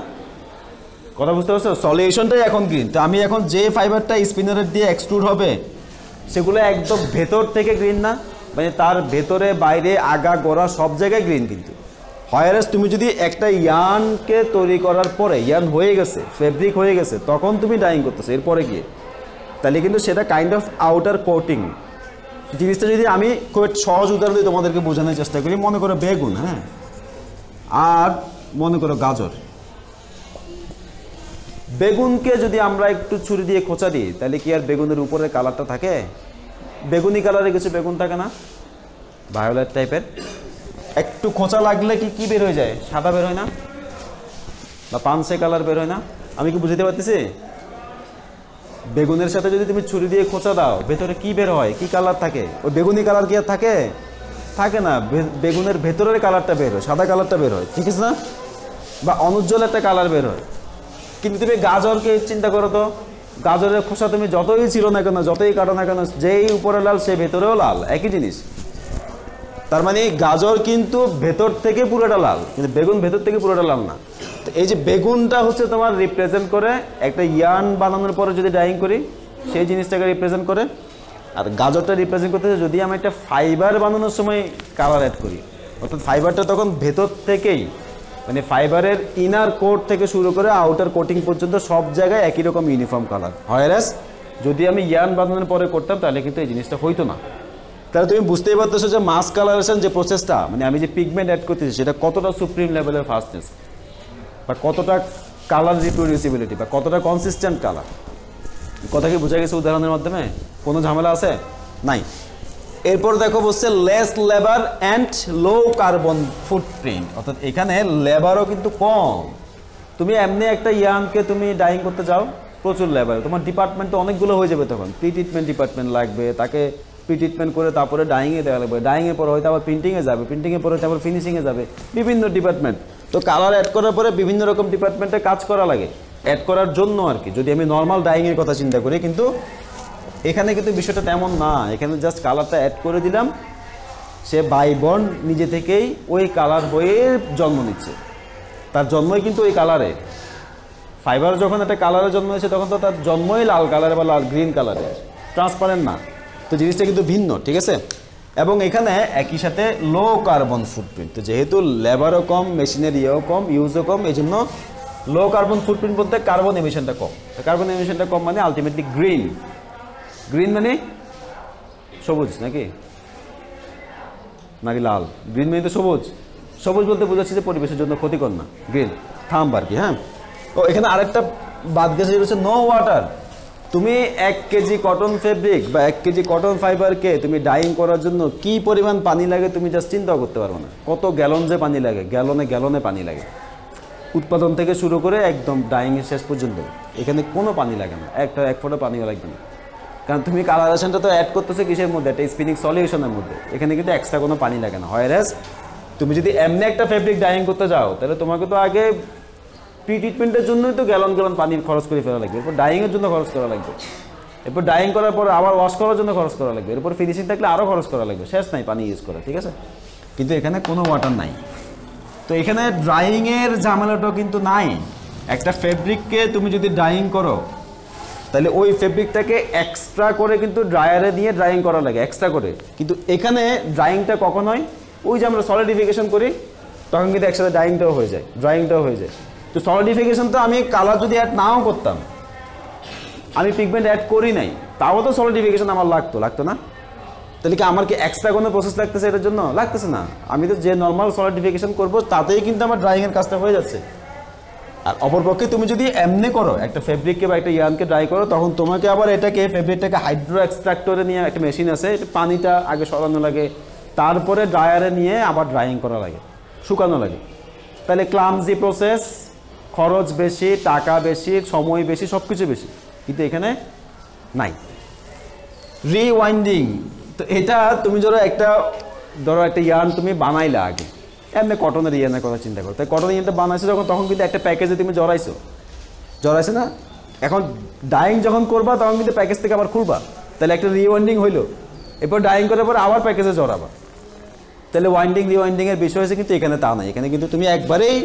কথা বুঝতে পারছো? সলিউশনটাই এখন গ্রিন। তো আমি এখন যে ফাইবারটা স্পিনারের দিয়ে এক্সট্রুড হবে, সেগুলো একদম ভেতর থেকে গ্রিন না, মানে তার ভেতরে বাইরে আগা গোড়া সব জায়গায় গ্রিন। কিন্তু হোয়ারেস তুমি যদি একটা ইয়ার্নকে তৈরি করার পরে, ইয়ার্ন হয়ে গেছে, ফেব্রিক হয়ে গেছে, তখন তুমি ডাইং করতেছো এরপরে গিয়ে, তাহলে কিন্তু সেটা কাইন্ড অফ আউটার কোটিং জিনিসটা। যদি আমি খুব সহজ উদাহরণ দিয়ে তোমাদেরকে বোঝানোর চেষ্টা করি, মনে করো বেগুন, হ্যাঁ, আর মনে করো গাজর। বেগুনকে যদি আমরা একটু ছুরি দিয়ে খোঁচা দিই, তাহলে কি আর বেগুনের উপরে কালারটা থাকে? বেগুনি কালারের কিছু বেগুন থাকে না, ভায়োলেট টাইপের, একটু খোঁচা লাগলে কি বের হয়ে যায়? সাদা বের হয় না, বা পানসে কালার বের হয় না? আমি কি বুঝতে পারতেছি? বেগুনের সাথে যদি তুমি ছুরি দিয়ে খোঁচা দাও, ভেতরে কি বের হয়, কি কালার থাকে? ওই বেগুনি কালার কি আর থাকে? থাকে না। বেগুনের ভেতরের কালারটা বের হয়, সাদা কালারটা বের হয়, ঠিক আছে না? বা অনুজ্জ্বল একটা কালার বের হয়। কিন্তু তুমি গাজরকে চিন্তা করো তো, গাজরের খোসা তুমি যতই ছিল না কেন, যতই কাটো না কেন, যেই উপরে লাল সে ভেতরেও লাল, একই জিনিস। তার মানে গাজর কিন্তু ভেতর থেকে পুরোটা লাল, কিন্তু বেগুন ভেতর থেকে পুরোটা লাল না। তো এই যে বেগুনটা হচ্ছে তোমার রিপ্রেজেন্ট করে একটা ইয়ার্ন বানানোর পরে যদি ডাইং করি, সেই জিনিসটাকে রিপ্রেজেন্ট করে। আর গাজরটা রিপ্রেজেন্ট করতে যদি আমি একটা ফাইবার বানানোর সময় কালার অ্যাড করি, অর্থাৎ ফাইবারটা তখন ভেতর থেকেই, মানে ফাইবারের ইনার কোট থেকে শুরু করে আউটার কোটিং পর্যন্ত সব জায়গায় একই রকম ইউনিফর্ম কালার। হোয়ারাস যদি আমি ইয়ার্ন বানানোর পরে করতাম, তাহলে কিন্তু এই জিনিসটা হইতো না। তাহলে তুমি বুঝতেই পারতেছো যে মাস কালারেশন যে প্রসেসটা, মানে আমি যে পিগমেন্ট অ্যাড করতেছি, সেটা কতটা সুপ্রিম লেভেলের ফাস্টনেস, বা কতটা কালার রিপ্রোডিউসিবিলিটি, বা কতটা কনসিস্টেন্ট কালার। কথা কি বোঝা গেছে উদাহরণের মাধ্যমে? কোনো ঝামেলা আছে? নাই। এরপর দেখো বলছে less labour and low carbon footprint, অর্থাৎ এখানে লেবারও কিন্তু কম। তুমি এমনি একটা ইয়াংকে তুমি ডাইং করতে যাও, প্রচুর লেবার, তোমার ডিপার্টমেন্ট তো অনেকগুলো হয়ে যাবে তখন। প্রি ট্রিটমেন্ট ডিপার্টমেন্ট লাগবে, তাকে প্রি ট্রিটমেন্ট করে তারপরে ডাইংয়ে দেওয়া লাগবে, ডাইংয়ের পরে হয়তো আবার প্রিন্টিংয়ে যাবে, প্রিন্টিংয়ের পরে হয়তো আবার ফিনিশিংয়ে যাবে, বিভিন্ন ডিপার্টমেন্ট। তো কালার অ্যাড করার পরে বিভিন্ন রকম ডিপার্টমেন্টে কাজ করা লাগে অ্যাড করার জন্য আর কি, যদি আমি নর্মাল ডাইংয়ের কথা চিন্তা করি। কিন্তু এখানে কিন্তু বিষয়টা তেমন না, এখানে জাস্ট কালারটা অ্যাড করে দিলাম, সে বাই বর্ন নিজে থেকেই ওই কালার হয়ে জন্ম নিচ্ছে, তার জন্মই কিন্তু ওই কালারে। ফাইবার যখন একটা কালারের জন্ম হয়েছে, তখন তো তার জন্মই লাল কালারে বা লাল গ্রিন কালারে, ট্রান্সপারেন্ট না। তো জিনিসটা কিন্তু ভিন্ন, ঠিক আছে। এবং এখানে একই সাথে লো কার্বন ফুটপ্রিন্ট, তো যেহেতু লেবারও কম, মেশিনের ইয়েও কম, ইউজও কম, এই জন্য লো কার্বন ফুটপ্রিন্ট বলতে কার্বন এমিশনটা কম। কার্বন এমিশনটা কম মানে আলটিমেটলি গ্রিন। গ্রিন মানে সবুজ নাকি নাকি লাল? গ্রিন মানে তো সবুজ। সবুজ বলতে বোঝাচ্ছি যে পরিবেশের জন্য ক্ষতিকর না, গ্রিন থাম আর কি। হ্যাঁ, তো এখানে আরেকটা বাদ গেছে, যেটা হচ্ছে নো ওয়াটার। তুমি 1 কেজি কটন ফেব্রিক বা 1 কেজি কটন ফাইবারকে তুমি ডাইং করার জন্য কি পরিমাণ পানি লাগে তুমি জাস্ট চিন্তাও করতে পারবো না। কত গ্যালন যে পানি লাগে, গ্যালনে গ্যালনে পানি লাগে, উৎপাদন থেকে শুরু করে একদম ডাইংয়ের শেষ পর্যন্ত। এখানে কোনো পানি লাগে না, এক ফোঁটা পানিও লাগবে না, কারণ তুমি কালারেশনটা তো অ্যাড করতেছো কিসের মধ্যে? একটা স্পিনিং সলিউশনের মধ্যে। এখানে কিন্তু এক্সট্রা কোনো পানি লাগে না। হোয়ারাস তুমি যদি এমনি একটা ফেব্রিক ডাইং করতে যাও, তাহলে তোমাকে তো আগে প্রি ট্রিটমেন্টের জন্যই তো গ্যালন গ্যালন পানি খরচ করে ফেলা লাগবে, এরপর ডাইংয়ের জন্য খরচ করা লাগবে, এরপর ডাইং করার পর আবার ওয়াশ করার জন্য খরচ করা লাগবে, এরপর ফিনিশিং থাকলে আরও খরচ করা লাগবে, শেষ নাই পানি ইউজ করা, ঠিক আছে। কিন্তু এখানে কোনো ওয়াটার নাই। তো এখানে ড্রাইংয়ের ঝামেলাটাও কিন্তু নাই। একটা ফেব্রিককে তুমি যদি ড্রাইং করো তাহলে ওই ফেব্রিকটাকে এক্সট্রা করে কিন্তু ড্রায়ারে দিয়ে ড্রাইং করা লাগে এক্সট্রা করে, কিন্তু এখানে ড্রাইংটা কখন হয়, ওই যে আমরা সলিডিফিকেশন করি তখন কিন্তু একসাথে ড্রাইংটাও হয়ে যায়, ড্রয়িংটাও হয়ে যায়। তো সলিডিফিকেশন তো আমি কালার যদি অ্যাড নাও করতাম, আমি পিগমেন্ট অ্যাড করি নাই, তাও তো সলিডিফিকেশন আমার লাগতো না? তাহলে কি আমার কি এক্সট্রা কোনো প্রসেস লাগতেছে এটার জন্য? লাগতেছে না। আমি তো যে নর্মাল সলিডিফিকেশন করবো তাতেই কিন্তু আমার ড্রাইংয়ের কাজটা হয়ে যাচ্ছে। আর অপরপক্ষে তুমি যদি এমনি করো, একটা ফেব্রিককে বা একটা ইয়ার্নকে ড্রাই করো, তখন তোমাকে আবার এটাকে ফেব্রিকটাকে হাইড্রো এক্সট্রাক্টরে নিয়ে একটা মেশিন আছে, পানিটা আগে সরানো লাগে, তারপরে ড্রায়ারে নিয়ে আবার ড্রাইং করা লাগে, শুকানো লাগে। তাহলে ক্লামজি প্রসেস, খরচ বেশি, টাকা বেশি, সময় বেশি, সব কিছু বেশি, কিন্তু এখানে নাই। রিওয়াইন্ডিং, তো এটা তুমি ধরো একটা ইয়ার্ন তুমি বানাইলা আগে, এমনি কটনের ইয়ার্নের কথা চিন্তা করো, তাই কটনের ইয়ার্নটা বানাইছো যখন, তখন কিন্তু একটা প্যাকেজে তুমি জড়াইছো না? এখন ডাইং যখন করবা তখন কিন্তু প্যাকেজ থেকে আবার খুলবা, তাহলে একটা রিওয়াইন্ডিং হইলো, এরপর ডাইং করার পর আবার প্যাকেজে জড়াবা, তাহলে ওয়াইন্ডিং রিওয়াইন্ডিংয়ের বিষয় হয়েছে। কিন্তু এখানে তা নাই, এখানে কিন্তু তুমি একবারেই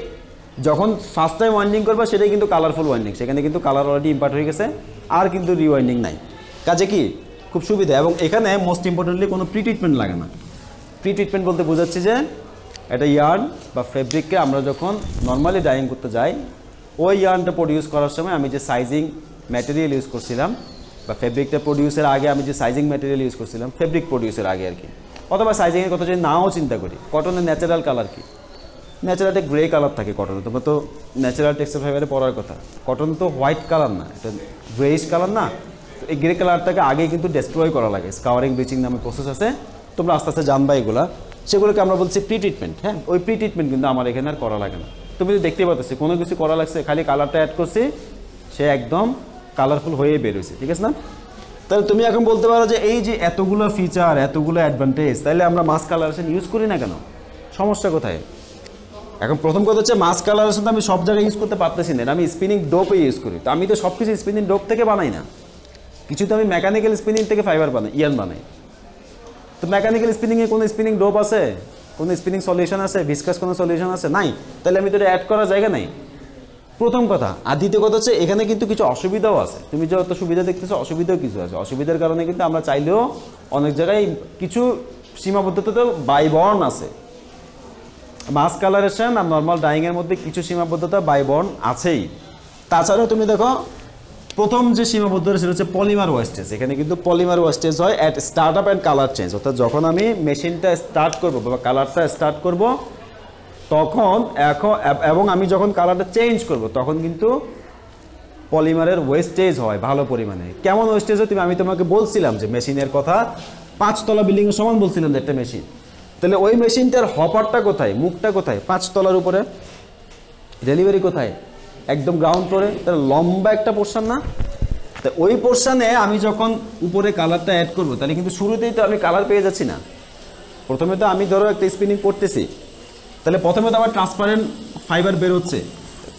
যখন ফার্স্ট টাইম ওয়াইন্ডিং করবা সেটাই কিন্তু কালারফুল ওয়াইন্ডিং, সেখানে কিন্তু কালার অলরেডি ইম্পার্ট হয়ে গেছে, আর কিন্তু রিওয়াইন্ডিং নাই। কাজে কি খুব সুবিধা। এবং এখানে মোস্ট ইম্পর্টেন্টলি কোনো প্রি ট্রিটমেন্ট লাগে না। প্রি ট্রিটমেন্ট বলতে বোঝাচ্ছি যে একটা ইয়ার্ন বা ফেব্রিককে আমরা যখন নর্মালি ডাইং করতে যাই, ওই ইয়ার্নটা প্রডিউস করার সময় আমি যে সাইজিং ম্যাটেরিয়াল ইউজ করছিলাম, বা ফেব্রিকটা প্রডিউসের আগে আমি যে সাইজিং ম্যাটেরিয়াল ইউজ করছিলাম ফেব্রিক প্রডিউসের আগে আর কি, অথবা সাইজিংয়ের কথা যদি নাও চিন্তা করি, কটনের ন্যাচারাল কালার কি? ন্যাচারাল একটা গ্রে কালার থাকে কটনে, তোমরা তো ন্যাচারাল টেক্সটাইল ফাইবারে পড়ার কথা। কটন তো হোয়াইট কালার না, এটা গ্রেইশ কালার না? এই গ্রে কালারটাকে আগে কিন্তু ডেস্ট্রয় করা লাগে, স্কাওয়ারিং ব্লিচিং নামে প্রসেস আছে, তোমরা আস্তে আস্তে জানবা এগুলা, সেগুলোকে আমরা বলছি প্রি ট্রিটমেন্ট। হ্যাঁ, ওই প্রি ট্রিটমেন্ট কিন্তু আমার এখানে আর করা লাগে না। তুমি যদি দেখতে পাচ্ছি কোনো কিছু করা লাগছে, খালি কালারটা অ্যাড করছি, সে একদম কালারফুল হয়ে বেরোছে, ঠিক আছে না? তাহলে তুমি এখন বলতে পারো যে এই যে এতগুলো ফিচার, এতগুলো অ্যাডভান্টেজ, তাহলে আমরা মাস কালারেশন ইউজ করি না কেন? সমস্যা কোথায়? এখন প্রথম কথা হচ্ছে মাস কালারেশন তো আমি সব জায়গায় ইউজ করতে পারতেছি না, আমি স্পিনিং ডোপে ইউজ করি। তো আমি তো সব কিছু স্পিনিং ডোপ থেকে বানাই না, কিছু তো আমি মেকানিক্যাল স্পিনিং থেকে ফাইবার বানাই, ইয়ার্ন বানাই। তো মেকানিক্যাল স্পিনিংয়ে কোনো স্পিনিং ডোপ আছে, কোনো স্পিনিং সলিউশন আছে, ভিসকাস কোনো সলিউশন আছে? নাই। তাহলে আমি তো এটা অ্যাড করার জায়গা নাই, প্রথম কথা। আর দ্বিতীয় কথা হচ্ছে এখানে কিন্তু কিছু অসুবিধাও আছে। তুমি যত সুবিধা দেখতেছো, অসুবিধাও কিছু আছে। অসুবিধার কারণে কিন্তু আমরা চাইলেও অনেক জায়গায় কিছু সীমাবদ্ধতা তো বাইবর্ন আছে। মাস কালারেশন আর নর্মাল ডাইংয়ের মধ্যে কিছু সীমাবদ্ধতা বাইবর্ন আছেই। তাছাড়াও তুমি দেখো প্রথম যে সীমাবদ্ধতা সেটা হচ্ছে পলিমার ওয়েস্টেজ। এখানে কিন্তু পলিমার ওয়েস্টেজ হয় at start up and colour change, অর্থাৎ যখন আমি মেশিনটা স্টার্ট করবো বা কালারটা স্টার্ট করব তখন এবং আমি যখন কালারটা চেঞ্জ করব তখন কিন্তু পলিমারের ওয়েস্টেজ হয় ভালো পরিমাণে। কেমন ওয়েস্টেজ হয় আমি তোমাকে বলছিলাম যে মেশিনের কথা, 5 তলা বিল্ডিংয়ের সমান বলছিলাম যে একটা মেশিন। তাহলে ওই মেশিনটার হপারটা কোথায়, মুখটা কোথায়? 5 তলার উপরে। ডেলিভারি কোথায়? একদম গ্রাউন্ড ফ্লোরে। তাহলে লম্বা একটা পোর্শন না? তো ওই পোর্শনে আমি যখন উপরে কালারটা অ্যাড করবো তাহলে কিন্তু শুরুতেই তো আমি কালার পেয়ে যাচ্ছি না। প্রথমে তো আমি ধরো একটা স্পিনিং করতেছি, তাহলে প্রথমে তো আমার ট্রান্সপারেন্ট ফাইবার বেরোচ্ছে,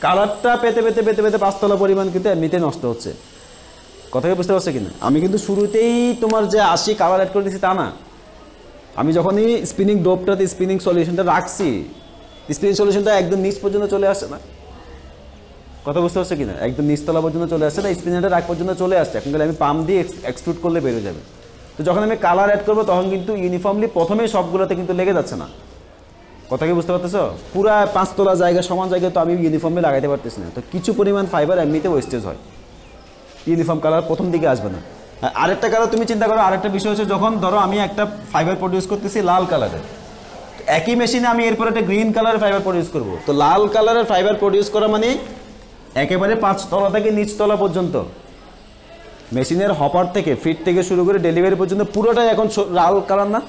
কালারটা পেতে পেতে পেতে পেতে 5 তলা পরিমাণ কিন্তু এমনিতে নষ্ট হচ্ছে। কথাকে বুঝতে পারছো কিনা? আমি কিন্তু শুরুতেই তোমার যে 80 কালার অ্যাড করে দিচ্ছি তা না। আমি যখনই স্পিনিং ডোপটাতে স্পিনিং সলিউশনটা রাখছি, স্পিনিং সলিউশনটা একদম নিচ পর্যন্ত চলে আসছে না। কথা বুঝতে পারছো কিনা? একদম নিচতলা পর্যন্ত চলে আসছে না, স্পিনারটা রাখ পর্যন্ত চলে আসছে। এখন আমি পাম্প দিয়ে এক্সট্রুড করলে বেরো যাবে। তো যখন আমি কালার অ্যাড করবো তখন কিন্তু ইউনিফর্মলি প্রথমেই সবগুলোতে কিন্তু লেগে যাচ্ছে না। কথা কি বুঝতে পারতেছো? পুরা 5 তলা জায়গা সমান জায়গায় তো আমি ইউনিফর্মে লাগাইতে পারতেছি না। তো কিছু পরিমাণ ফাইবার এমনিতে ওয়েস্টেজ হয়, ইউনিফর্ম কালার প্রথম দিকে আসবে না। আরেকটা কালার তুমি চিন্তা করো, আরেকটা বিষয় হচ্ছে যখন ধরো আমি একটা ফাইবার প্রডিউস করতেছি লাল কালারের, একই মেশিনে আমি এরপর একটা গ্রিন কালারের ফাইবার প্রডিউস করবো। তো লাল কালারের ফাইবার প্রডিউস করা মানে একেবারে 5 তলা থেকে নিচতলা পর্যন্ত মেশিনের হপার থেকে ফিট থেকে শুরু করে ডেলিভারি পর্যন্ত পুরোটাই এখন লাল কালার না?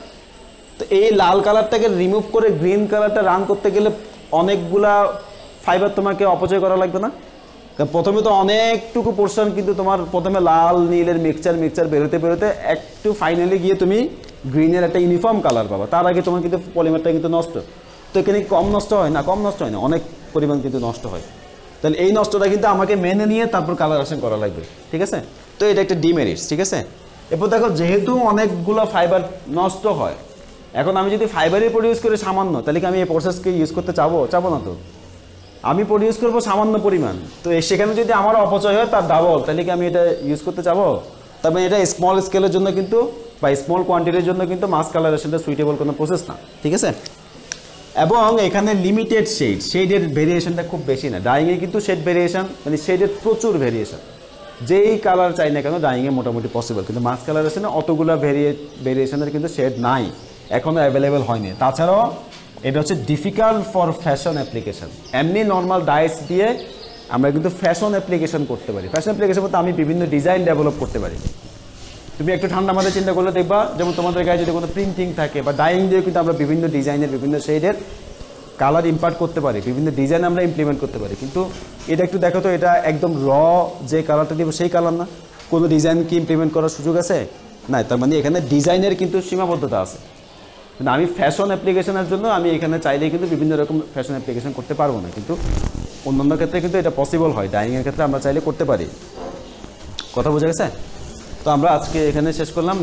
তো এই লাল কালারটাকে রিমুভ করে গ্রিন কালারটা রান করতে গেলে অনেকগুলা ফাইবার তোমাকে অপচয় করা লাগবে না? কারণ প্রথমে তো অনেকটুকু পোর্শন কিন্তু তোমার প্রথমে লাল নীলের মিক্সচার বেরোতে বেরোতে একটু ফাইনালি গিয়ে তুমি গ্রিনের একটা ইউনিফর্ম কালার পাবা। তার আগে তোমার কিন্তু পলিমারটা কিন্তু নষ্ট। তো এখানে কম নষ্ট হয় না? কম নষ্ট হয় না, অনেক পরিমাণ কিন্তু নষ্ট হয়। তাহলে এই নষ্টটা কিন্তু আমাকে মেনে নিয়ে তারপর কালারেশন করা লাগবে, ঠিক আছে? তো এটা একটা ডিমেরিটস, ঠিক আছে? এরপর দেখো যেহেতু অনেকগুলো ফাইবার নষ্ট হয়, এখন আমি যদি ফাইবারই প্রডিউস করি সামান্য, তাহলে কি আমি এই প্রসেসকে ইউজ করতে চাবো না তো। আমি প্রডিউস করবো সামান্য পরিমাণ, তো সেখানে যদি আমার অপচয় হয় তার ডাবল, তাহলে কি আমি এটা ইউজ করতে চাবো? তবে এটা স্মল স্কেলের জন্য কিন্তু বা স্মল কোয়ান্টিটির জন্য কিন্তু মাস কালারেশনটা সুইটেবল কোনো প্রসেস না, ঠিক আছে। এবং এখানে লিমিটেড শেডের ভেরিয়েশনটা খুব বেশি না। ডাইংয়ে কিন্তু শেড ভেরিয়েশন মানে শেডের প্রচুর ভেরিয়েশন, যেই কালার চাই না কেন ডাইংয়ে মোটামুটি পসিবল, কিন্তু মাস কালারেশনে অতগুলো ভেরিয়েশনের কিন্তু শেড নাই, এখনও অ্যাভেলেবেল হয়নি। তাছাড়াও এটা হচ্ছে ডিফিকাল্ট ফর ফ্যাশন অ্যাপ্লিকেশন। এমনি নর্মাল ডাইস দিয়ে আমরা কিন্তু ফ্যাশন অ্যাপ্লিকেশন করতে পারি। ফ্যাশন অ্যাপ্লিকেশন বলতে আমি বিভিন্ন ডিজাইন ডেভেলপ করতে পারি। তুমি একটু ঠান্ডা মাথায় চিন্তা করলে দেখবা, যেমন তোমাদের গায়ে যদি কোনো প্রিন্টিং থাকে বা ডাইং দিয়ে কিন্তু আমরা বিভিন্ন ডিজাইনের বিভিন্ন শেডের কালার ইম্পার্ট করতে পারি, বিভিন্ন ডিজাইন আমরা ইমপ্লিমেন্ট করতে পারি। কিন্তু এটা একটু দেখো তো, এটা একদম র যে কালারটা দিব সেই কালার না, কোনো ডিজাইন কি ইমপ্লিমেন্ট করার সুযোগ আছে? না। তার মানে এখানে ডিজাইনের কিন্তু সীমাবদ্ধতা আছে। কিন্তু আমি ফ্যাশন অ্যাপ্লিকেশনের জন্য আমি এখানে চাইলেই কিন্তু বিভিন্ন রকম ফ্যাশন অ্যাপ্লিকেশন করতে পারবো না, কিন্তু অন্যান্য ক্ষেত্রে কিন্তু এটা পসিবল হয়। ডাইংয়ের ক্ষেত্রে আমরা চাইলে করতে পারি। কথা বোঝা গেছে? তো আমরা আজকে এখানে শেষ করলাম।